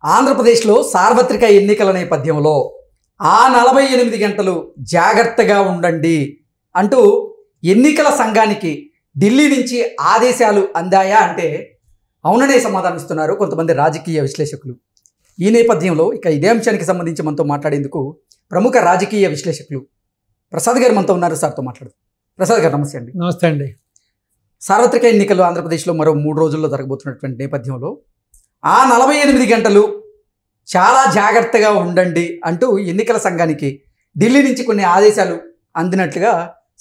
ఆంధ్రప్రదేశ్లో సార్వత్రిక ఎన్నికల నేపథ్యంలో ఆ 48 గంటలు జాగ్రత్తగా ఉండండి అంటూ ఎన్నికల సంఘానికి ఢిల్లీ నుంచి ఆదేశాలు అందాయా అంటే అవుననే సమాధానం ఇస్తున్నారు కొంతమంది రాజకీయ విశ్లేషకులు. ఈ నేపథ్యంలో ఇదే అంశానికి సంబంధించి మనతో మాట్లాడేందుకు ప్రముఖ రాజకీయ విశ్లేషకులు ప్రసాద్ గారు మనతో ఉన్నారు. సార్తో మాట్లాడు. ప్రసాద్ గారు నమస్తే అండి. నమస్తే అండి. సార్వత్రిక ఎన్నికలు ఆంధ్రప్రదేశ్లో మరో 3 రోజుల్లో జరగబోతున్నటువంటి నేపథ్యంలో ఆ 48 గంటలు చాలా జాగ్రత్తగా ఉండండి అంటూ ఎన్నికల సంఘానికి ఢిల్లీ నుంచి కొన్ని ఆదేశాలు అందినట్లుగా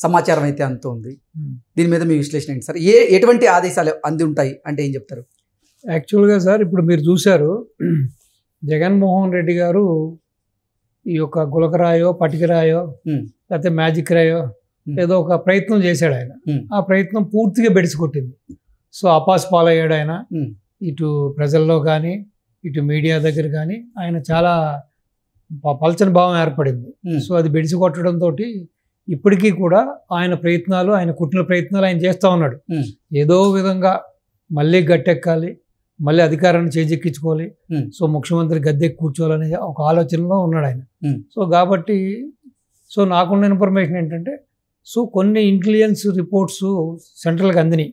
సమాచారం అయితే అందుతోంది. దీని మీద మీ విశ్లేషణ ఏంటి సార్? ఎటువంటి ఆదేశాలు అంది ఉంటాయి అంటే ఏం చెప్తారు? యాక్చువల్గా సార్, ఇప్పుడు మీరు చూశారు, జగన్మోహన్ రెడ్డి గారు ఈ యొక్క గులకరాయో పటికరాయో లేకపోతే మ్యాజిక్ రాయో ఏదో ఒక ప్రయత్నం చేశాడు ఆయన. ఆ ప్రయత్నం పూర్తిగా బెడిసికొట్టింది. సో అపాస్ పాలయ్యాడు ఆయన. ఇటు ప్రజల్లో కానీ ఇటు మీడియా దగ్గర కానీ ఆయన చాలా పలచని భావం ఏర్పడింది. సో అది బెడిసి కొట్టడంతో ఇప్పటికీ కూడా ఆయన ప్రయత్నాలు, ఆయన కుట్టిన ప్రయత్నాలు ఆయన చేస్తూ ఉన్నాడు. ఏదో విధంగా మళ్ళీ గట్టెక్కాలి, మళ్ళీ అధికారాన్ని చేజెక్కించుకోవాలి, సో ముఖ్యమంత్రి గద్దెకి కూర్చోవాలనే ఒక ఆలోచనలో ఉన్నాడు ఆయన. సో కాబట్టి నాకున్న ఇన్ఫర్మేషన్ ఏంటంటే, సో కొన్ని ఇంటెలిజెన్స్ రిపోర్ట్స్ సెంట్రల్కి అందినాయి.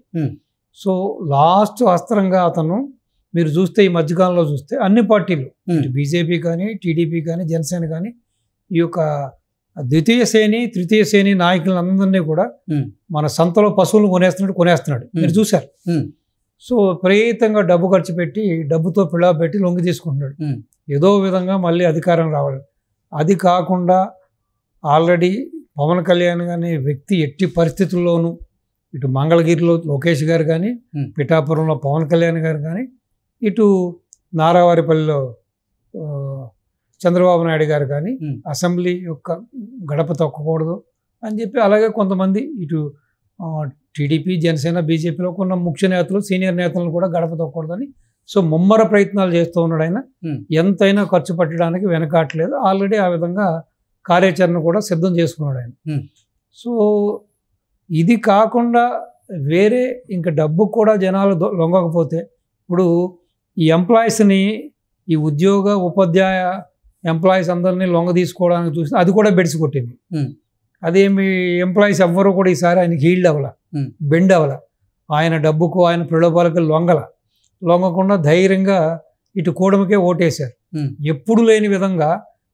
సో లాస్ట్ అస్త్రంగా అతను మీరు చూస్తే ఈ మధ్యకాలంలో చూస్తే అన్ని పార్టీలు, బీజేపీ కానీ టీడీపీ కానీ జనసేన కానీ ఈ యొక్క ద్వితీయ శ్రేణి తృతీయ శ్రేణి నాయకులందరినీ కూడా మన సంతలో పశువులు కొనేస్తున్నాడు. మీరు చూశారు. సో విపరీతంగా డబ్బు ఖర్చు పెట్టి డబ్బుతో పిల్లవ పెట్టి లొంగి తీసుకుంటున్నాడు. ఏదో విధంగా మళ్ళీ అధికారం రావాలి. అది కాకుండా ఆల్రెడీ పవన్ కళ్యాణ్ అనే వ్యక్తి ఎట్టి పరిస్థితుల్లోనూ ఇటు మంగళగిరిలో లోకేష్ గారు కానీ, పిఠాపురంలో పవన్ కళ్యాణ్ గారు కానీ, ఇటు నారావారిపల్లిలో చంద్రబాబు నాయుడు గారు కానీ అసెంబ్లీ యొక్క గడప తొక్కకూడదు అని చెప్పి, అలాగే కొంతమంది ఇటు టీడీపీ జనసేన బీజేపీలో కొన్ని ముఖ్య నేతలు సీనియర్ నేతలను కూడా గడప తొక్కకూడదని సో ముమ్మర ప్రయత్నాలు చేస్తూ ఉన్నాడు ఆయన. ఎంతైనా ఖర్చు పెట్టడానికి వెనకాట్లేదు. ఆల్రెడీ ఆ విధంగా కార్యాచరణ కూడా సిద్ధం చేసుకున్నాడు ఆయన. సో ఇది కాకుండా వేరే ఇంకా డబ్బు కూడా జనాలు లొంగకపోతే, ఇప్పుడు ఈ ఎంప్లాయీస్ని, ఈ ఉద్యోగ ఉపాధ్యాయ ఎంప్లాయీస్ అందరినీ లొంగ తీసుకోవడానికి చూసి అది కూడా బెడిసి కొట్టింది. అదేమి ఎంప్లాయీస్ ఎవ్వరూ కూడా ఈసారి ఆయనకి హీల్డ్ అవ్వాల, బెండ్ అవ్వాల. ఆయన డబ్బుకు ఆయన ప్రలోభాలకు లొంగకుండా ధైర్యంగా ఇటు కూడమికే ఓటేశారు. ఎప్పుడు లేని విధంగా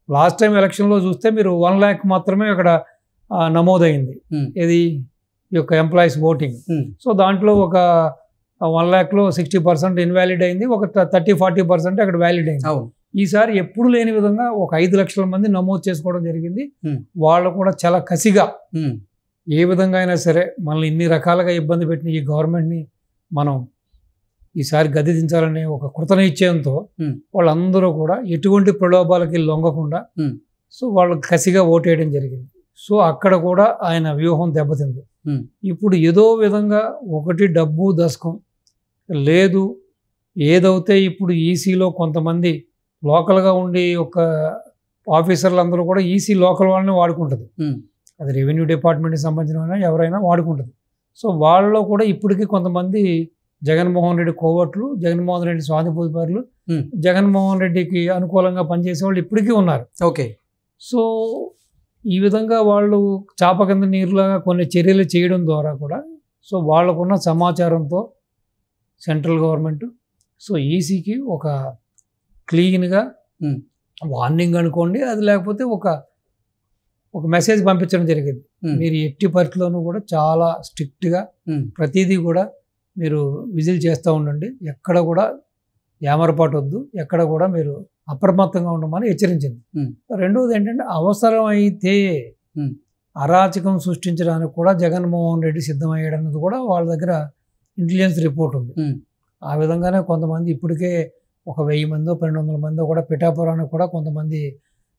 లాస్ట్ టైం ఎలక్షన్లో చూస్తే మీరు 1 lakh మాత్రమే అక్కడ నమోదైంది. ఇది ఈ యొక్క ఎంప్లాయీస్ ఓటింగ్. సో దాంట్లో ఒక 1 lakhలో 60% ఇన్వాలిడ్ అయింది, ఒక 30-40% అక్కడ వ్యాలిడ్ అయింది. ఈసారి ఎప్పుడు లేని విధంగా ఒక 5 లక్షల మంది నమోదు చేసుకోవడం జరిగింది. వాళ్ళు కూడా చాలా కసిగా ఏ విధంగా అయినా సరే మనల్ని ఇన్ని రకాలుగా ఇబ్బంది పెట్టిన ఈ గవర్నమెంట్ని మనం ఈసారి గద్దె దించాలనే ఒక కృతనిశ్చయంతో వాళ్ళందరూ కూడా ఎటువంటి ప్రలోభాలకి లొంగకుండా సో వాళ్ళు కసిగా ఓటేయడం జరిగింది. సో అక్కడ కూడా ఆయన వ్యూహం దెబ్బతింది. ఇప్పుడు ఏదో విధంగా ఒకటి డబ్బు దశకం లేదు, ఏదైతే ఇప్పుడు ఈసీలో కొంతమంది లోకల్గా ఉండి ఒక ఆఫీసర్లు అందరూ కూడా ఈసీ లోకల్ వాళ్ళని వాడుకుంటుంది. అది రెవెన్యూ డిపార్ట్మెంట్కి సంబంధించిన ఎవరైనా వాడుకుంటుంది. సో వాళ్ళలో కూడా ఇప్పటికీ కొంతమంది జగన్మోహన్ రెడ్డి కోవట్లు, జగన్మోహన్ రెడ్డి స్వాధిపూర్లు, జగన్మోహన్ రెడ్డికి అనుకూలంగా పనిచేసే వాళ్ళు ఇప్పటికీ ఉన్నారు. ఓకే. సో ఈ విధంగా వాళ్ళు చాప కింద నీరులాగా కొన్ని చర్యలు చేయడం ద్వారా కూడా సో వాళ్ళకున్న సమాచారంతో సెంట్రల్ గవర్నమెంట్ సో ఈసీకి ఒక క్లీన్గా వార్నింగ్ అనుకోండి, అది లేకపోతే ఒక మెసేజ్ పంపించడం జరిగింది. మీరు ఎట్టి పరిస్థితుల్లోనూ కూడా చాలా స్ట్రిక్ట్గా ప్రతిదీ కూడా మీరు విజిల్ చేస్తూ ఉండండి, ఎక్కడ కూడా ఏమరపాటు వద్దు, ఎక్కడ కూడా మీరు అప్రమత్తంగా ఉండమని హెచ్చరించింది. రెండవది ఏంటంటే, అవసరం అయితే అరాచకం సృష్టించడానికి కూడా జగన్మోహన్ రెడ్డి సిద్ధమయ్యాడన్నది కూడా వాళ్ళ దగ్గర ఇంటెలిజెన్స్ రిపోర్ట్ ఉంది. ఆ విధంగానే కొంతమంది ఇప్పటికే ఒక 1000 మందో 1200 మందో కూడా పిఠాపురానికి కూడా కొంతమంది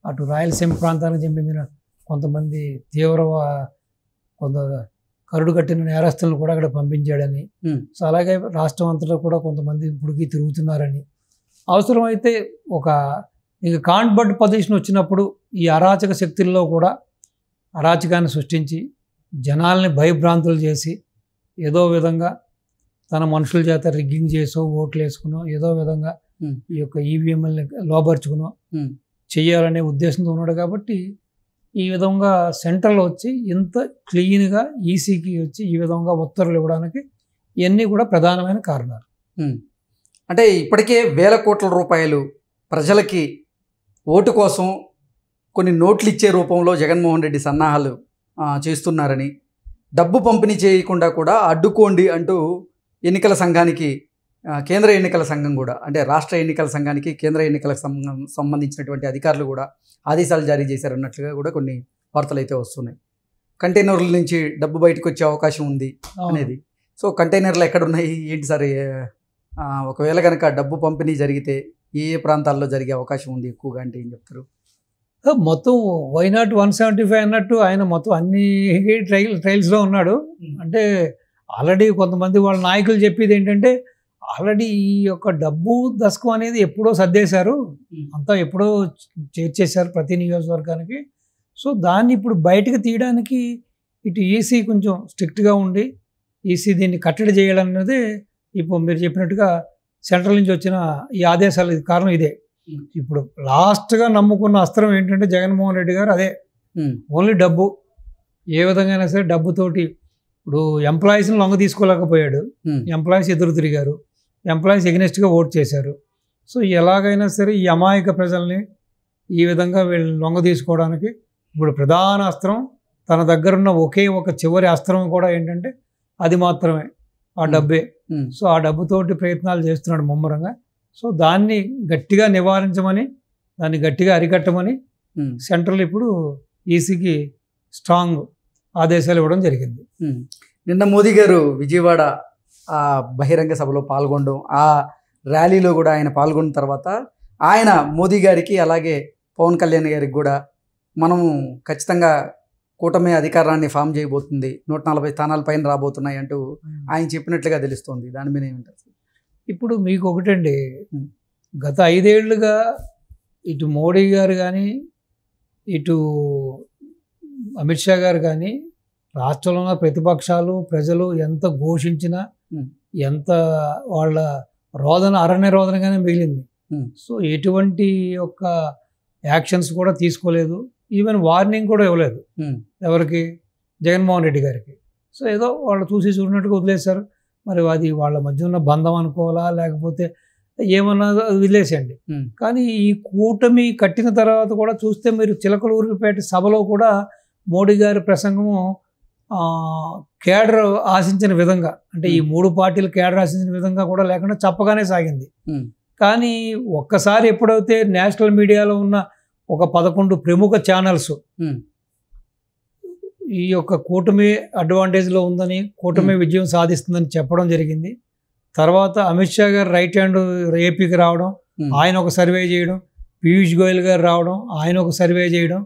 అటు రాయలసీమ ప్రాంతానికి చెందిన కొంతమంది కొంత కరుడు కట్టిన నేరస్తులను కూడా అక్కడ పంపించాడని, సో అలాగే రాష్ట్రం అంతటా కూడా కొంతమంది ఇప్పటికీ తిరుగుతున్నారని, అవసరమైతే ఇంకా కాన్బర్డ్ పొజిషన్ వచ్చినప్పుడు ఈ అరాచక శక్తుల్లో కూడా అరాచకాన్ని సృష్టించి జనాల్ని భయభ్రాంతులు చేసి ఏదో విధంగా తన మనుషుల చేత రిగ్గింగ్ చేసో ఓట్లు వేసుకునో ఏదో విధంగా ఈ యొక్క ఈవీఎంఎల్ని లోపరుచుకునో చేయాలనే ఉద్దేశంతో ఉన్నాడు. కాబట్టి ఈ విధంగా సెంట్రల్ వచ్చి ఇంత క్లీన్గా ఈసీకి వచ్చి ఈ విధంగా ఉత్తర్వులు ఇవ్వడానికి ఇవన్నీ కూడా ప్రధానమైన కారణాలు. అంటే ఇప్పటికే వేల కోట్ల రూపాయలు ప్రజలకి ఓటు కోసం కొన్ని నోట్లు ఇచ్చే రూపంలో జగన్మోహన్ రెడ్డి సన్నాహాలు చేస్తున్నారని, డబ్బు పంపిణీ చేయకుండా కూడా అడ్డుకోండి అంటూ ఎన్నికల సంఘానికి కేంద్ర ఎన్నికల సంఘం కూడా, అంటే రాష్ట్ర ఎన్నికల సంఘానికి కేంద్ర ఎన్నికల సంఘం సంబంధించినటువంటి అధికారులు కూడా ఆదేశాలు జారీ చేశారన్నట్లుగా కూడా కొన్ని వార్తలు అయితే వస్తున్నాయి. కంటైనర్ల నుంచి డబ్బు బయటకు వచ్చే అవకాశం ఉంది అనేది. సో కంటైనర్లు ఎక్కడున్నాయి ఏంటి సార్? ఒకవేళ కనుక డబ్బు పంపిణీ జరిగితే ఏ ప్రాంతాల్లో జరిగే అవకాశం ఉంది ఎక్కువగా అంటే ఏం చెప్తారు? మొత్తం వైనాట్ 175 అన్నట్టు ఆయన మొత్తం అన్ని ట్రయల్స్లో ఉన్నాడు. అంటే ఆల్రెడీ కొంతమంది వాళ్ళ నాయకులు చెప్పేది ఏంటంటే ఆల్రెడీ ఈ యొక్క డబ్బు దశకం అనేది ఎప్పుడో సర్దేశారు, అంతా ఎప్పుడో చేర్చేశారు ప్రతి నియోజకవర్గానికి. సో దాన్ని ఇప్పుడు బయటకు తీయడానికి ఇటు ఈసీ కొంచెం స్ట్రిక్ట్గా ఉండి ఈసీ దీన్ని కట్టడి చేయాలన్నదే ఇప్పుడు మీరు చెప్పినట్టుగా సెంట్రల్ నుంచి వచ్చిన ఈ ఆదేశాలు కారణం ఇదే. ఇప్పుడు లాస్ట్గా నమ్ముకున్న అస్త్రం ఏంటంటే జగన్మోహన్ రెడ్డి గారు అదే, ఓన్లీ డబ్బు. ఏ విధంగా అయినా సరే డబ్బుతోటి ఇప్పుడు ఎంప్లాయీస్ని లొంగ తీసుకోలేకపోయాడు, ఎంప్లాయీస్ ఎదురు తిరిగారు, ఎంప్లాయీస్ ఎగ్నెస్ట్గా ఓట్ చేశారు. సో ఎలాగైనా సరే ఈ అమాయక ప్రజల్ని ఈ విధంగా వీళ్ళు లొంగ తీసుకోవడానికి ఇప్పుడు ప్రధాన అస్త్రం తన దగ్గరున్న ఒకే ఒక చివరి అస్త్రం కూడా ఏంటంటే అది మాత్రమే, ఆ డబ్బే. సో ఆ డబ్బుతోటి ప్రయత్నాలు చేస్తున్నాడు ముమ్మరంగా. సో దాన్ని గట్టిగా నివారించమని, దాన్ని గట్టిగా అరికట్టమని సెంట్రల్ ఇప్పుడు ఈసీకి స్ట్రాంగ్ ఆదేశాలు ఇవ్వడం జరిగింది. నిన్న మోదీ గారు విజయవాడ ఆ బహిరంగ సభలో పాల్గొనడం, ఆ ర్యాలీలో కూడా ఆయన పాల్గొన్న తర్వాత ఆయన మోదీ గారికి అలాగే పవన్ కళ్యాణ్ గారికి కూడా మనము ఖచ్చితంగా కూటమి అధికారాన్ని ఫామ్ చేయబోతుంది, 140 స్థానాల పైన రాబోతున్నాయి అంటూ ఆయన చెప్పినట్లుగా తెలుస్తుంది. దాని మీద ఏమంటారు? ఇప్పుడు మీకు ఒకటండి, గత 5 ఏళ్లుగా ఇటు మోడీ గారు కానీ ఇటు అమిత్ షా గారు కానీ రాష్ట్రంలో ఉన్న ప్రతిపక్షాలు ప్రజలు ఎంత ఘోషించినా, ఎంత వాళ్ళ రోదన అరణ్య రోదనగానే మిగిలింది. సో ఎటువంటి యొక్క యాక్షన్స్ కూడా తీసుకోలేదు, ఈవెన్ వార్నింగ్ కూడా ఇవ్వలేదు ఎవరికి, జగన్మోహన్ రెడ్డి గారికి. సో ఏదో వాళ్ళు చూసి చూసినట్టుగా వదిలేశారు. మరి అది వాళ్ళ మధ్య ఉన్న బంధం అనుకోవాలా లేకపోతే ఏమన్నా వదిలేసండి. కానీ ఈ కూటమి కట్టిన తర్వాత కూడా చూస్తే మీరు చిలకలూరిపేట సభలో కూడా మోడీ గారి ప్రసంగము కేడర్ ఆశించిన విధంగా, అంటే ఈ 3 పార్టీలు కేడర్ ఆశించిన విధంగా కూడా లేకుండా చెప్పగానే సాగింది. కానీ ఒక్కసారి ఎప్పుడైతే నేషనల్ మీడియాలో ఉన్న ఒక 11 ప్రముఖ ఛానల్స్ ఈ యొక్క కూటమి అడ్వాంటేజ్లో ఉందని, కూటమి విజయం సాధిస్తుందని చెప్పడం జరిగింది. తర్వాత అమిత్ షా గారు రైట్ హ్యాండ్ ఏపీకి రావడం, ఆయన ఒక సర్వే చేయడం, పీయూష్ గోయల్ గారు రావడం, ఆయన ఒక సర్వే చేయడం.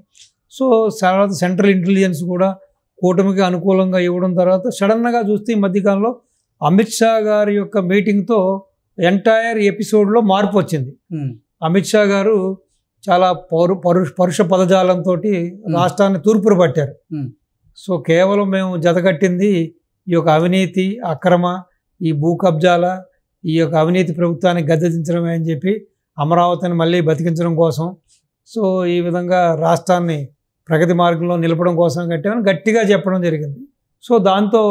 సో తర్వాత సెంట్రల్ ఇంటెలిజెన్స్ కూడా కూటమికి అనుకూలంగా ఇవ్వడం. తర్వాత సడన్గా చూస్తే ఈ మధ్యకాలంలో అమిత్ షా గారి యొక్క మీటింగ్తో ఎంటైర్ ఎపిసోడ్లో మార్పు వచ్చింది. అమిత్ షా గారు చాలా పరుష పదజాలంతో రాష్ట్రాన్ని తూర్పున పట్టారు. సో కేవలం మేము జతకట్టింది ఈ యొక్క అవినీతి, అక్రమ, ఈ భూ కబ్జాల, ఈ యొక్క అవినీతి ప్రభుత్వాన్ని గద్దెదించడమే అని చెప్పి అమరావతిని మళ్ళీ బతికించడం కోసం, సో ఈ విధంగా రాష్ట్రాన్ని ప్రగతి మార్గంలో నిలపడం కోసం కట్టామని గట్టిగా చెప్పడం జరిగింది. సో దాంతో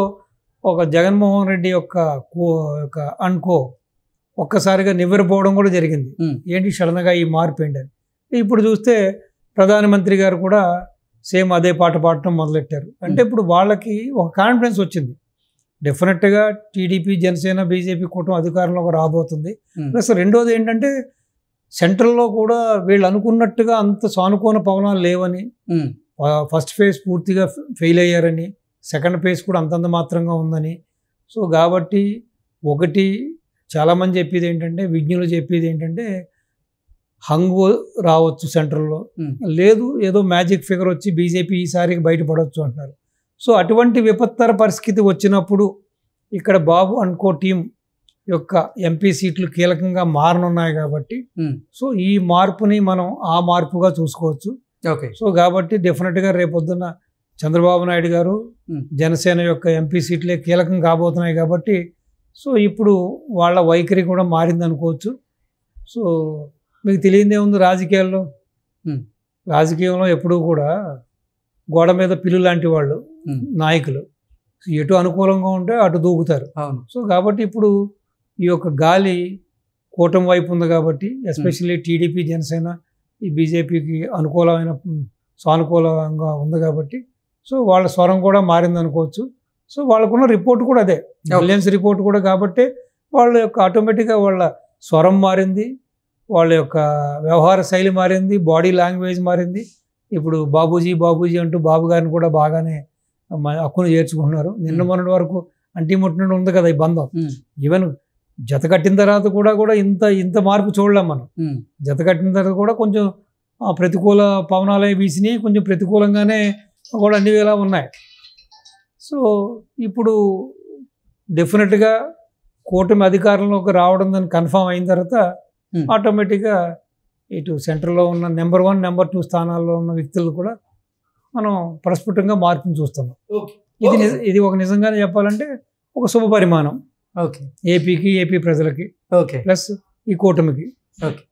ఒక జగన్మోహన్ రెడ్డి యొక్క అనుకో ఒక్కసారిగా నివ్వెరపోవడం కూడా జరిగింది. ఏంటి సడన్గా ఈ మార్పు ఏంటని. ఇప్పుడు చూస్తే ప్రధానమంత్రి గారు కూడా సేమ్ అదే పాట పాడటం మొదలెట్టారు. అంటే ఇప్పుడు వాళ్ళకి ఒక కాన్ఫిడెన్స్ వచ్చింది, డెఫినెట్గా టీడీపీ, జనసేన, బీజేపీ కూటమి అధికారంలోకి రాబోతుంది. ప్లస్ రెండోది ఏంటంటే సెంట్రల్లో కూడా వీళ్ళు అనుకున్నట్టుగా అంత సానుకూల పవనాలు లేవని, ఫస్ట్ ఫేజ్ పూర్తిగా ఫెయిల్ అయ్యారని, సెకండ్ ఫేజ్ కూడా అంతంత మాత్రంగా ఉందని. సో కాబట్టి ఒకటి చాలామంది చెప్పేది ఏంటంటే, విజ్ఞులు చెప్పేది ఏంటంటే హంగు రావచ్చు సెంట్రల్లో, లేదు ఏదో మ్యాజిక్ ఫిగర్ వచ్చి బీజేపీ ఈసారికి బయటపడవచ్చు అంటున్నారు. సో అటువంటి విపత్తర పరిస్థితి వచ్చినప్పుడు ఇక్కడ బాబు అనుకో టీం యొక్క ఎంపీ సీట్లు కీలకంగా మారనున్నాయి కాబట్టి సో ఈ మార్పుని మనం ఆ మార్పుగా చూసుకోవచ్చు. ఓకే. సో కాబట్టి డెఫినెట్గా రేపొద్దున్న చంద్రబాబు నాయుడు గారు జనసేన యొక్క ఎంపీ సీట్లే కీలకం కాబోతున్నాయి కాబట్టి సో ఇప్పుడు వాళ్ళ వైఖరి కూడా మారింది అనుకోవచ్చు. సో మీకు తెలియదే ఉంది రాజకీయాల్లో, ఉమ్, రాజకీయంలో ఎప్పుడూ కూడా గోడ మీద పిల్లు లాంటి వాళ్ళు ఉమ్, నాయకులు ఎటు అనుకూలంగా ఉంటే అటు దూకుతారు. అవును. సో కాబట్టి ఇప్పుడు ఈ యొక్క గాలి కూటమి వైపు ఉంది కాబట్టి, ఎస్పెషల్లీ టీడీపీ జనసేన ఈ బీజేపీకి అనుకూలమైన సానుకూలంగా ఉంది కాబట్టి, సో వాళ్ళ స్వరం కూడా మారింది అనుకోవచ్చు. సో వాళ్ళకున్న రిపోర్ట్ కూడా అదే, ఇంటెలిజెన్స్ రిపోర్ట్ కూడా కాబట్టి వాళ్ళ యొక్క ఆటోమేటిక్గా వాళ్ళ స్వరం మారింది, వాళ్ళ యొక్క వ్యవహార శైలి మారింది, బాడీ లాంగ్వేజ్ మారింది. ఇప్పుడు బాబూజీ బాబూజీ అంటూ బాబు గారిని కూడా బాగానే హక్కును చేర్చుకుంటున్నారు. నిన్న మొన్నటి వరకు అంటిముట్టినట్టు ఉంది కదా ఈ బంధం. ఈవెన్ జత కట్టిన తర్వాత కూడా ఇంత మార్పు చూడలేం మనం. జత కట్టిన తర్వాత కూడా కొంచెం ప్రతికూల పవనాలే వీసినాయి, కొంచెం ప్రతికూలంగానే కూడా అన్ని వేళ ఉన్నాయి. సో ఇప్పుడు డెఫినెట్గా కూటమి అధికారంలోకి రావడం దాన్ని కన్ఫామ్ అయిన తర్వాత ఆటోమేటిక్గా ఇటు సెంటర్లో ఉన్న నెంబర్ 1, నెంబర్ 2 స్థానాల్లో ఉన్న వ్యక్తులు కూడా మనం ప్రస్ఫుటంగా మార్పుని చూస్తున్నాం. ఇది ఒక నిజంగానే చెప్పాలంటే ఒక శుభ పరిమాణం ఓకే. ఏపీ ప్రజలకి, ఓకే. ప్లస్ ఈ కూటమికి. ఓకే.